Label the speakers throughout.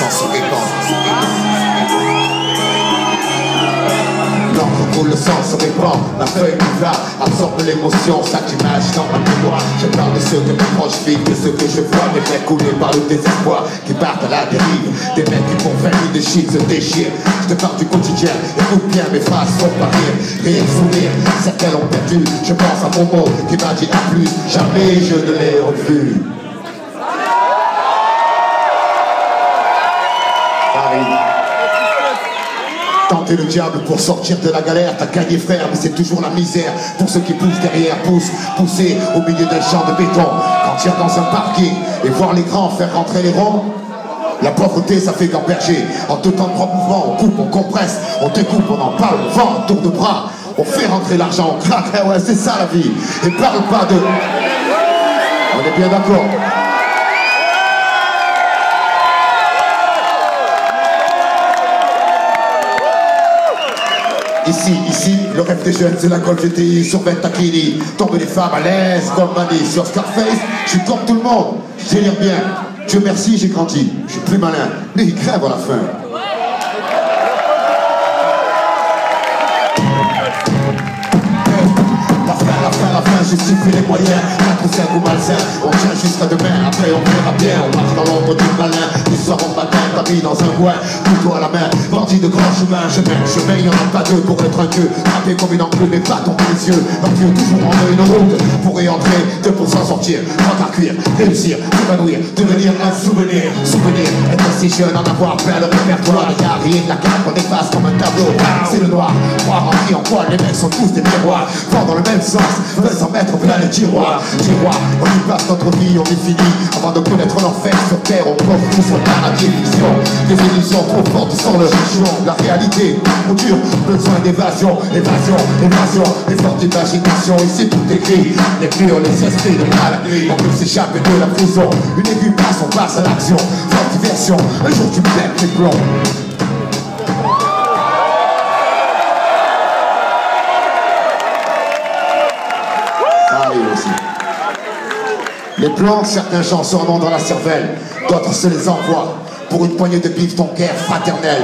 Speaker 1: sang se répand. L'encre coule, le sang se répand. La feuille qui va absorbe l'émotion. Chaque image dans ma mémoire. Je parle de ceux que mes proches vivent, de ceux que je vois. Des mecs coulés par le désespoir, qui partent à la dérive. Des mecs qui font 20 000 de shit se déchirent. Je te parle du quotidien, écoute bien, mes phrases sont pas rire. Rire, sourire, certains l'ont perdu. Je pense à mon mot qui m'a dit à plus. Jamais je ne l'ai revu. Tenter le diable pour sortir de la galère, t'as gagné frère, mais c'est toujours la misère. Pour ceux qui poussent derrière, pousser au milieu d'un champ de béton. Quand tu es dans un parking et voir les grands faire rentrer les ronds. La pauvreté ça fait gamberger. En tout temps de propre mouvement, on coupe, on compresse, on découpe, on en parle, on vend, tour de bras. On fait rentrer l'argent, on craque, ouais c'est ça la vie. Et parle pas de... On est bien d'accord. Ici, le rêve des jeunes, c'est la Golf GTI sur 20 taquini. Tomber les femmes à l'aise, comme Manny sur Scarface. Je suis comme tout le monde, je délire bien. Dieu merci, j'ai grandi, je suis plus malin. Mais il crève à la fin. La fin, justifie les moyens. Quatre cinq ou malsain, on tient jusqu'à demain. Après on verra bien, on marche dans l'ombre du malin. Du soir au matin, ta vie dans un coin, couteau à la main, bandit de grand chemin. Chemin, y'en a pas deux pour être un dieu. Frappé comme une enclume et pas tomber les yeux. Un vieux toujours en une route pour y entrer, deux pour s'en sortir. Prendre à cuire, réussir, s'évanouir, devenir un souvenir. Souvenir, être si jeune, en avoir plein le répertoire. Y'a rien de la carte, on efface comme un tableau. C'est le noir, croire en qui, en quoi, les mecs sont tous des miroirs. Vont dans le même sens, veulent s'en mettre plein les tiroirs. On y passe notre vie, on est fini. Avant de connaître l'enfer sur terre, on porte tout son paradis. Fiction, des illusions trop fortes sans le chichon. La réalité, trop dure, besoin d'évasion. Évasion, effort d'imagination. Ici tout écrit, les murs, les esprits de la nuit. On peut s'échapper de la prison. Une aiguille passe, on passe à l'action. Forte diversion, un jour tu pètes les plombs. Les plans, certains gens s'en ont dans la cervelle, d'autres se les envoient. Pour une poignée de bif, ton guerre fraternelle.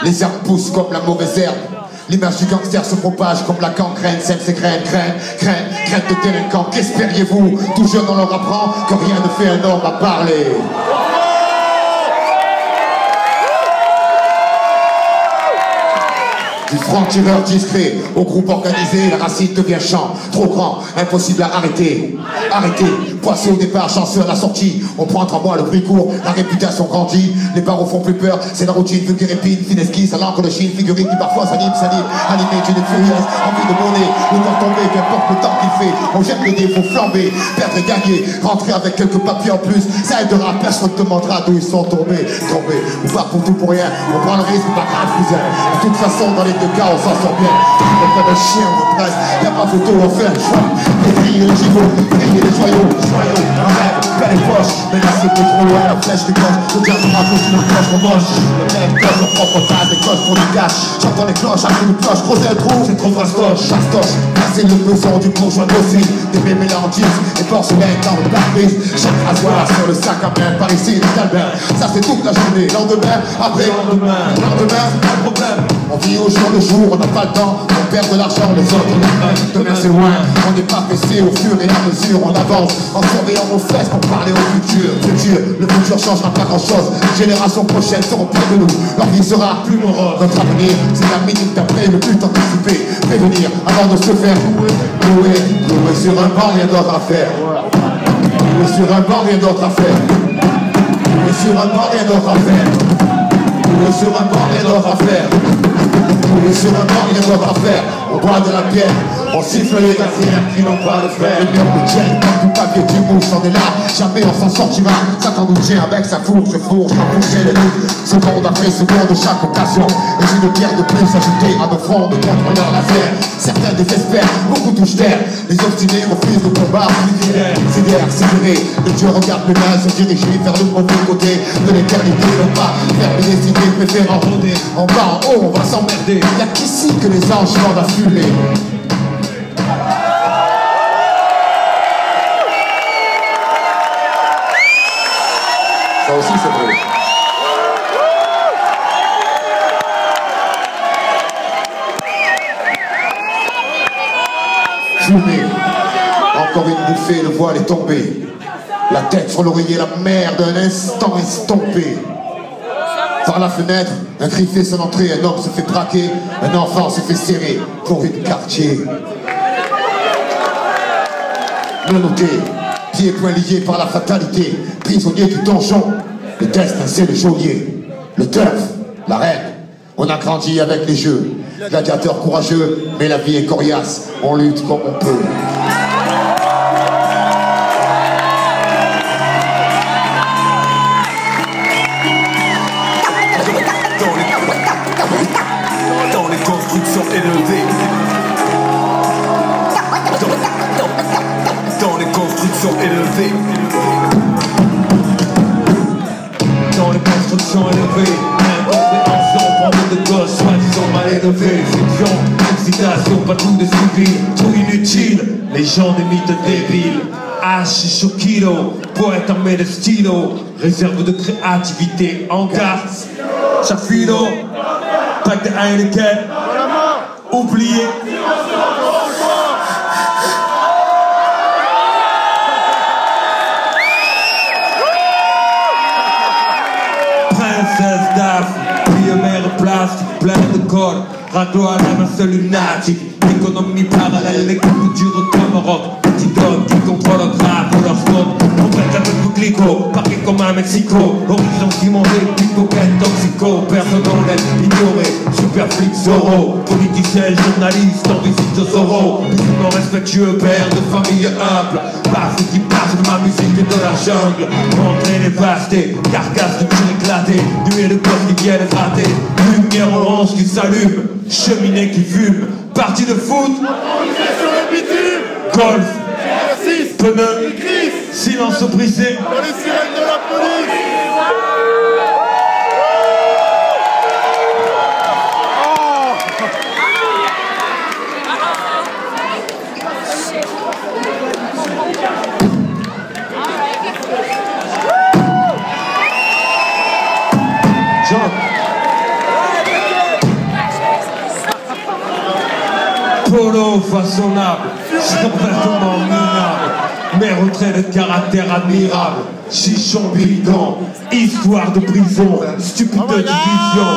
Speaker 1: Les herbes poussent comme la mauvaise herbe. L'image du gangster se propage comme la gangrène. Sème ses graines, graines de délinquants. Qu'espériez-vous? Tout jeune on leur apprend que rien ne fait un homme à parler. Du franc-tireur discret au groupe organisé, la racine devient champ. Trop grand, impossible à arrêter. Poissé au départ, chanceux à la sortie. On prend en moi le bruit court, la réputation grandit. Les barreaux font plus peur, c'est la routine, vulgaire épine, fine esquisse, à l'encre de Chine, figurine qui parfois s'anime, animé d'une furieuse, envie de monnaie, le temps tombé, qu'importe le temps qu'il fait. On jette le dé, faut flamber, perdre et gagner, rentrer avec quelques papiers en plus, ça aidera, personne ne demandera d'où ils sont tombés. Ou pas pour tout pour rien, on prend le risque, pas grave, cousin. De toute façon, dans les deux cas, on s'en sort bien. On fait un chien, on presse, y'a pas photo, on fait un choix. Les grilles, les gigots, griller les joyaux, un rêve, plein les poches. Mais là, c'est trop loin, la flèche des gauche. Le diable raconte sur une cloche, on moche. Le mec coche, on propre tasse, des cloches pour du cash. J'entends les cloches, après une cloche, creuser un trou, c'est trop fastoche. Passer le besoin du conjoint aussi. Des bébés mélangistes, et porcelaines dans le pare-brise. Chaque rasoir sur le sac à main, par ici, les calvaires. Ça, c'est toute la journée. Lendemain, après, lendemain, pas de problème. On vit au jour le jour, on n'a pas le temps. On perd de l'argent, les autres, demain c'est loin. On n'est pas pressé au fur et à mesure, on avance en surveillant nos fesses pour parler au futur. Le futur changera pas grand chose. Les générations prochaines seront près de nous. Leur vie sera plus morose. Notre avenir, c'est la minute d'après, le but anticipé. Prévenir avant de se faire louer sur un banc, rien d'autre à faire. Louer sur un banc, rien d'autre à faire. Louer sur un banc, rien d'autre à faire. Louer sur un banc, rien d'autre à faire. Louer sur un banc, rien d'autre à faire. On boit de la bière, on siffle les gazières qui n'ont pas le fer. Les murs de tiennent comme du papier qui mouche, on est là, jamais on s'en sortira. Satan nous tient avec sa fourche, sans boucher les loups. Seconde après seconde, chaque occasion est une pierre de plus ajoutée à nos fronts de contrôleurs laser. Certains désespèrent, beaucoup touchent terre. Les obstinés refusent de combat, sidérés. Le Dieu regarde les mains se diriger vers le mauvais côté de l'éternité. Non pas faire les idées, préférant rôder. En bas, en haut, on va s'emmerder. Y'a qu'ici que les anges vendent à fumer. Ça aussi c'est vrai. fumée. Encore une bouffée, le voile est tombé. La tête sur l'oreiller, la mer d'un instant estompée. Par la fenêtre, un cri fait son entrée, un homme se fait braquer, un enfant se fait serrer pour une quartier. Menotté, pieds et poings liés par la fatalité, prisonnier du donjon, le destin c'est le geôlier, le turf, la reine. On a grandi avec les jeux, gladiateur courageux, mais la vie est coriace, on lutte comme on peut.
Speaker 2: Dans les constructions élevées, dans les constructions élevées, dans les constructions élevées, incompréhension, bande de gosses, soi-disant mal élevés, fiction, excitation, pas tout de civil, tout inutile, les gens des mythes débiles. H kilo, poète armé de stylo, réserve de créativité en garde. Chafino, pack de Heineken, oublié. Princesse Daphne, vie mère plastique, plein de corps, raclo à la main seule lunatique, économie parallèle, les coups durs comme rock. Qui contrôle le grave pour leur spot. On traite un peu de clico, parqué comme à Mexico. Horizon cimenté, pickpocket, toxico. Personne honnête, ignoré, super flic, Zorro. Politicien, journaliste, en visite au Zorro. Musulman respectueux, père de famille humble. Pas ce qui passe de ma musique et de la jungle. Entrée dévastée, carcasse de tir éclaté. Nuée de gosses qui viennent rater. Lumière orange qui s'allume, cheminée qui fume. Partie de foot, golf. Pneu, silence brisé.
Speaker 3: Dans les sirènes de la police.
Speaker 2: John. Polo façonnable, complètement minable. Mais retrait de caractère admirable, chichon bidon, histoire de prison, stupide division,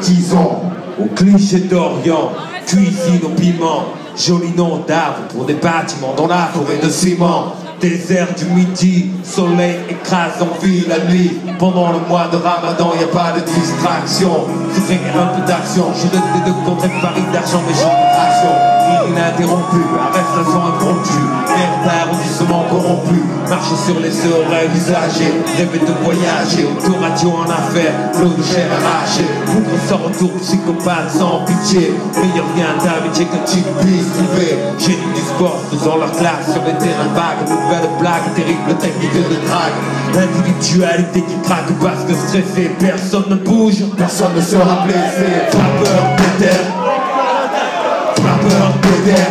Speaker 2: disons, au cliché d'Orient, cuisine au piment, joli nom d'arbre pour des bâtiments dans la forêt de ciment. Désert du midi, soleil écrase en ville la nuit. Pendant le mois de Ramadan, y a pas de distraction. C'est vrai qu'il y a un peu d'action. Je donne des deux contre Paris d'argent, mais j'en ai action. Ininterrompu, arrestation impromptue. Air d'arrondissement corrompu. Marche sur les oreilles usagées. Rêver de voyager, autoradio en affaires. L'eau de chair arrachée. Bougre sort autour, psychopathe sans pitié. Meilleur lien d'amitié que tu puisses trouver. Génie du sport, faisant leur classe sur les terrains vagues. Nouvelle blague, terrible technique de drague. L'individualité qui craque parce que stressé, personne ne bouge, personne ne sera blessé. Frappeur d'éther, frappeur d'éther,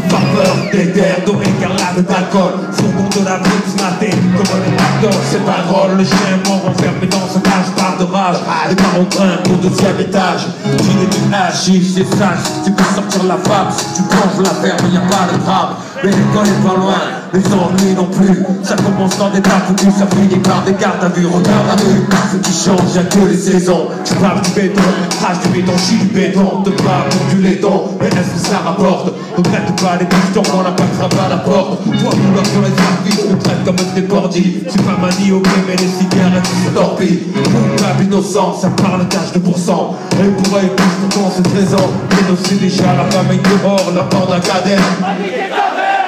Speaker 2: frappeur d'éther, doré écarlate d'alcool, fourgon de la brute maté, comme les acteurs, c'est pas drôle. Le chien mort enfermé dans sa cage par de rage. Les parents grimpent au deuxième étage. Gilet du hachis, c'est sage. Tu peux sortir la femme si tu plonges la ferme, y'a pas de drame. Mais l'école est pas loin, les ennuis non plus. Ça commence dans des tas foutus, ça finit par des gardes à vue. Regarde la rue, ce qui change, y'a que les saisons. Tu parles du béton, crache du béton, chie du béton. Te bats pour du laiton, mais est-ce que ça rapporte? Regrette pas les pistons, on n'a pas de frappe à la porte. Toi, vouloir sur les services, me traite comme des bandits. C'est pas manie au mais les cigarettes se torpillent. Coupable innocent, ça parle cash de pourcent. Et pour eux, plus pourtant c'est 13 ans. Mais c'est déjà la famille dehors, la bande à cadère.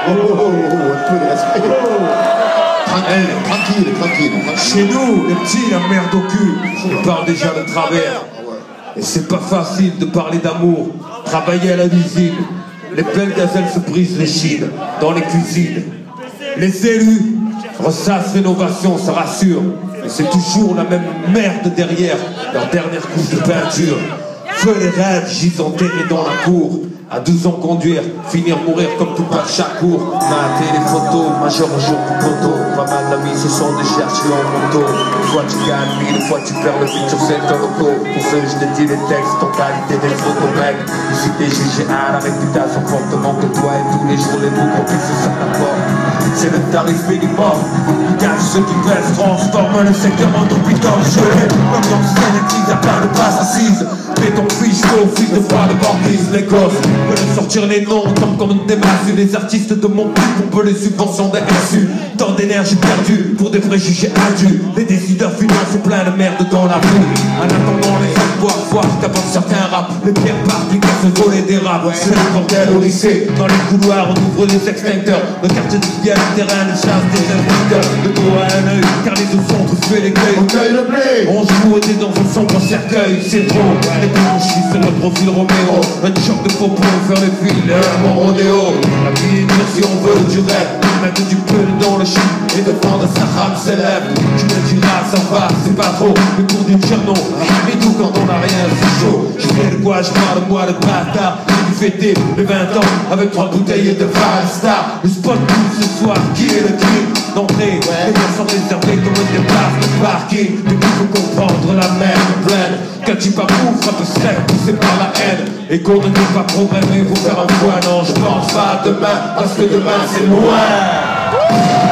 Speaker 1: Oh, oh, oh, un peu de respect. Tranquille, tranquille.
Speaker 2: Chez nous, les petits, la merde au cul, on parle déjà de travers. Et c'est pas facile de parler d'amour, travailler à la usine. Les belles gazelles se brisent les chines dans les cuisines. Les élus ressassent rénovation, ça rassure. Mais c'est toujours la même merde derrière leur dernière couche de peinture. Feu les rêves, gisent enterrés dans la cour. À 12 ans conduire, finir mourir comme tout par Shakur.
Speaker 4: Mater les photos, majeur au jour du poteau. Pas mal d'amis, ce sont des chercheurs en moto. Une fois tu gagnes, mille fois tu perds le feature, c'est ton loco. Pour ce je te dis les textes, en qualité des photos mec. Ici t'es jugé à la réputation fortement que toi et tous les jours les mots qu'on puisse sur ta porte. C'est le tarif minimum. Gage ceux qui pèsent, transforme le secteur en hôpital gelé. L'ambiance sélective, y'a plein de passes assises. Mets ton fiche au fils de froid de bordise. Les gosses veulent sortir les noms, on tombe comme des masses. Les artistes de mon clip, on peut les subventions des SU. Tant d'énergie perdue pour des préjugés indus. Les décideurs financent plein de merde dans la rue. En attendant les espoirs, voir qu'avant certains rap, les pierres partent, les gars se voler des rap. C'est le bordel au lycée. Dans les couloirs, on ouvre des extincteurs. Le quartier du bien, le terrain de chasse des inspecteurs. Le dos à un œil, car les deux sont tous faits les cueils. On joue et t'es dans un sombre cercueil, c'est trop. Les blanchis, c'est le profil Roméo. Un choc de popo, faire les fils, mon rodéo. La vie est dure si on veut du rêve. Mettre du peu dans le chien et défendre sa rame célèbre. Tu me diras, ça va, c'est pas trop. Le cours d'une Cherno, mais tout quand on a rien, c'est chaud. Je fais de quoi, je parle moi de bâtard. J'ai dû fêter les 20 ans avec 3 bouteilles de Valstar. Le spot tout ce soir, qui est le king d'entrée? Les gens sont réservés comme des places de parking. Mais il faut comprendre la mer pleine. Quand tu parcours, frappe serait poussé par la haine. Et qu'on ne peut pas programmer, faut faire un point. Non, je pense pas à demain, parce que demain c'est loin.